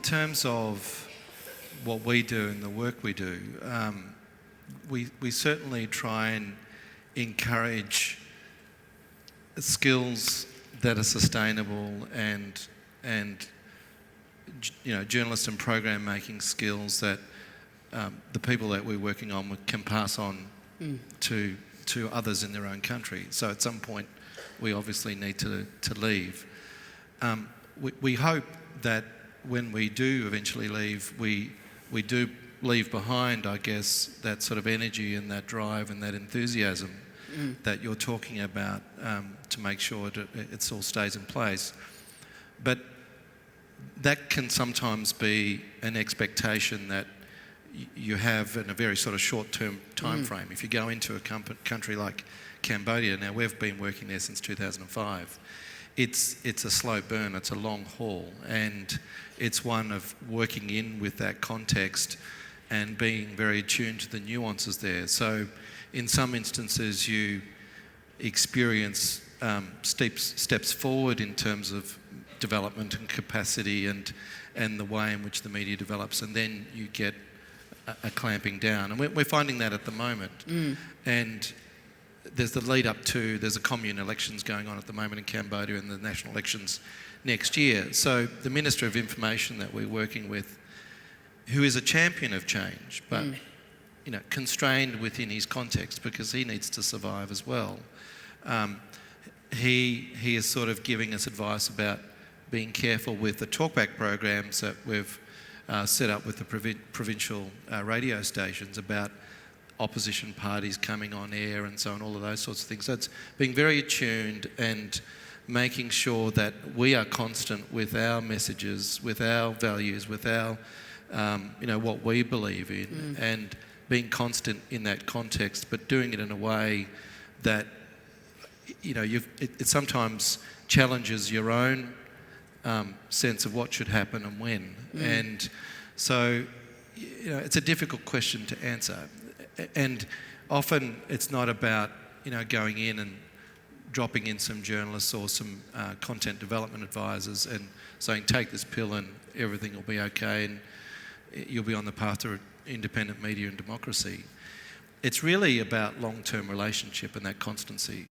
terms of what we do and the work we do, we certainly try and encourage skills that are sustainable and journalist and program making skills that the people that we're working on can pass on to others in their own country. So at some point we obviously need to leave. We hope that when we do eventually leave, we do leave behind, I guess, that sort of energy and that drive and that enthusiasm that you're talking about, to make sure that it all stays in place. But that can sometimes be an expectation that you have in a very sort of short-term time frame. If you go into a country like Cambodia, now we've been working there since 2005, it's a slow burn, it's a long haul, and it's one of working in with that context and being very attuned to the nuances there. So in some instances you experience steps forward in terms of development and capacity and the way in which the media develops, and then you get a clamping down. And we're finding that at the moment. And there's the lead up to, there's a commune elections going on at the moment in Cambodia and the national elections next year. So the Minister of Information that we're working with, who is a champion of change, but constrained within his context because he needs to survive as well. He is sort of giving us advice about being careful with the talkback programs that we've set up with the provincial radio stations about opposition parties coming on air and so on, all of those sorts of things. So it's being very attuned and making sure that we are constant with our messages, with our values, with our, what we believe in, and being constant in that context, but doing it in a way that, it sometimes challenges your own sense of what should happen and when. And so, it's a difficult question to answer. And often it's not about, going in and dropping in some journalists or some content development advisors and saying, take this pill and everything will be okay and you'll be on the path to independent media and democracy. It's really about long-term relationship and that constancy.